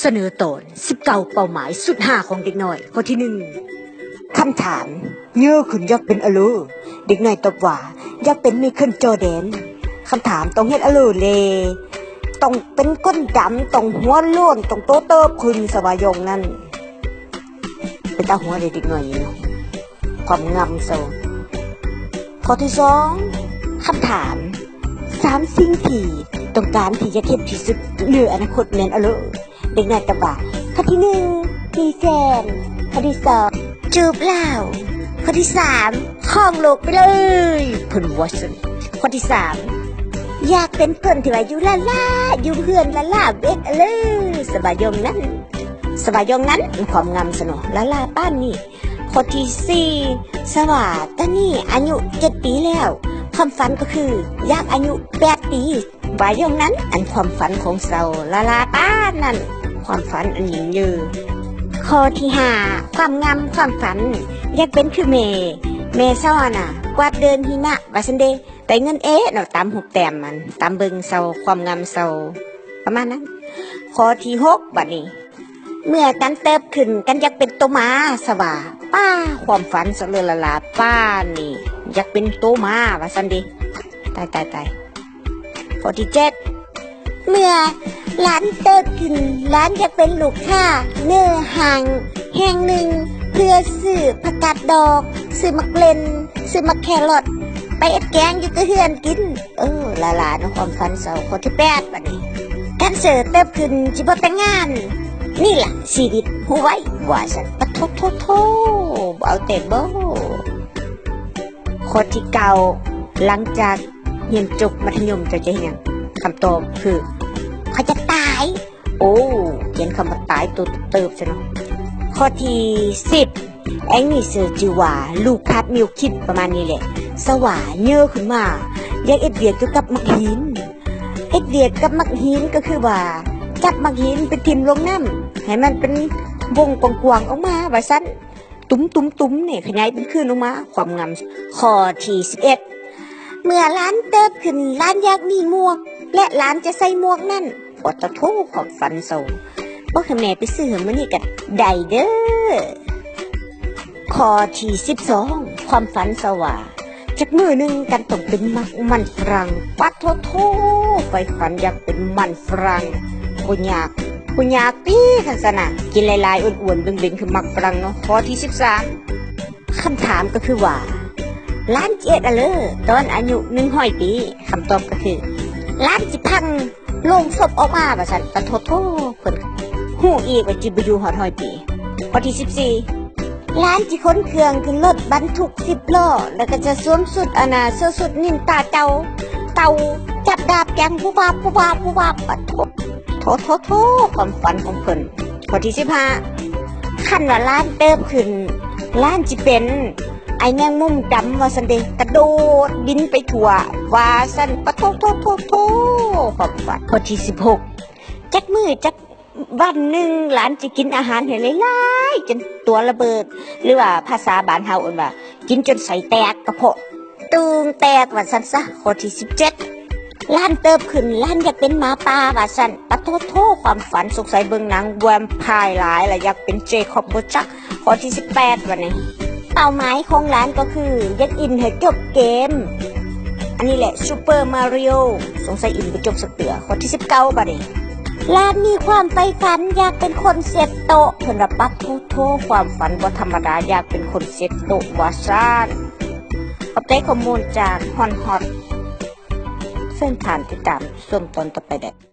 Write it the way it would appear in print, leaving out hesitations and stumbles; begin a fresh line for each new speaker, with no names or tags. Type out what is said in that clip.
เสนอตอน19เป้าหมายสุดหาของเด็กน้อยข้อที่1คำถามเยื่อคุณอยากเป็นอะไรเด็กน้อยตอบว่าอยากเป็นไมเคิลจอร์แดนคำถามต้องเฮ็ดอะไรเลยต้องเป็นก้นดำต้องหัวโล้นต้องโตเติบขึ้นสบายงนั่นเป็นตาหัวเด็กน้อยเนาะความงามโซข้อที่2คำถาม3สิ่งที่ต้องการที่จะเฮ็ดที่สุดเหลืออนาคตแม่นอะไรเด็กน้อยตอบว่าข้อที่1มีแฟนข้อที่2จูบเหล้าข้อที่3ครองโลกไปเลยเพิ่นว่าซั่นข้อที่3อยากเป็นคนที่ว่าอยู่ล่าอยู่เพื่อนล่าเบ็ดเลยสบายยงนั้นความงามสนอล่าป้านนี่ข้อที่4สว่าตอนนี้อายุ7ปีแล้วความฝันก็คืออยากอายุ8ปีบายงนั้นอันความฝันของเราล่าป้านนั่นความฝันอันยิ่งใหญ่ข้อที่5ความงามความฝันอยากเป็นคือแม่ซ้อน่ะกวาดเดินหิมะว่าซั่นเด้แต่เงินเนาะตาม6แต้มมันตามเบิ่งเซาความงามเซาประมาณนั้นข้อที่6บัดนี้เมื่อกันเติบขึ้นกันอยากเป็นโตมาสว่าป้าความฝันสเลอละป้านี่อยากเป็นโตมาว่าซั่นเด้ตายข้อที่7เมื่อหลานเติบขึ้นหลานอยากเป็นลูกค้าเนื้อห่างแห่งหนึ่งเพื่อซื้อผักกาดดอกซื้อมักเล่นซื้อมักแครอทไปเอ็ดแกงอยู่กับเฮือนกินลาๆนะความฝันเสาข้อที่8บัดนี้การเสิร์ฟเติบขึ้นสิบ่แต่งงานนี่ล่ะชีวิตฮู้ไว้ว่าซั่นปะโทบ่เอาแต่บ่ข้อที่9หลังจากเรียนจบมัธยมจะเฮ็ดหยังคำตอบคือเขาจะตายเขียนคำว่าตายตัวเติบซะเนาะข้อที่10ไอ้นี่เสือจิว่าลูกคัดมิวคิดประมาณนี้แหละสว่าเยอะขึ้นมาอยากเอ็ดเวียกเกี่ยวกับมักหินเอ็ดเวียกกับมักหินก็คือว่าจับมักหินไปทิ่มลงน้ำให้มันเป็นวงกว้างๆออกมาว่าซั่นตุ้มนี่ขยายเป็นคลื่นออกมาความงามข้อที่11เมื่อล้านเติบขึ้นล้านอยากมีหมวกและล้านจะใส่หมวกนั่นปตโทความฝันโซบ่ให้แม่ไปซื้อมื้อนี้ก็ได้เด้อข้อที่12ความฝันสว่าจักมื้อนึงกันต้องเป็นมันฝรั่งปัดโทไปฝันอยากเป็นมันฝรั่งบ่ยากติคั่นซะน่ะกินหลายๆอ้วนๆเบ่งๆคือมักฝรั่งเนาะข้อที่13คำถามก็คือว่าล้านเจ็ดอะเลยตอนอายุ100ปีคำตอบก็คือล้านสิพังลงศพออกมาว่าซั่นปัดโทเพิ่นฮู้อีกว่าจิบ่อยู่ฮอด100ปีข้อที่14ล้านจิค้นเครื่องขึ้นรถบรรทุก10ล้อแล้วก็จะสวมสุดเสื้อสุดนินตาเต่าจับดาบแกงผู้บาปปัดโทความฝันของเพิ่นข้อที่15คันว่าล้านเติบขึ้นล้านสิเป็นไอ้แมงมุมดำว่าซั่นเด้กระโดดบินไปทั่วว่าซั่นปัดโทความฝันข้อที่16จักมื้อจักวันหนึ่งหลานจะกินอาหารให้หลายๆจนตัวระเบิดหรือว่าภาษาบ้านเฮาเอิ้นว่ากินจนไส้แตกกระเพาะตูงแตกว่าซั่นซะข้อที่17ล้านเติบขึ้นล้านอยากเป็นหมาป่าว่าซั่นปะโทความฝันสงสัยเบิ่งหนังแวมไพร์หลายแล้วอยากเป็นเจคอบบ่จักข้อที่18วันนี้เป้าหมายของหลานก็คืออยากอินให้จบเกมอันนี้แหละซูเปอร์มาริโอสงสัยอินบ่จบสักเทื่อข้อที่19บัดนี้ลานมีความใฝ่ฝันอยากเป็นคนเซ็ตโต๊ะเพิ่นว่าปัดโทความฝันบ่ธรรมดาอยากเป็นคนเซ็ตโต๊ะว่าซ่านขอบใจข้อมูลจากฮอนฮอตเส้นทางติดตามชมตอนต่อไปได้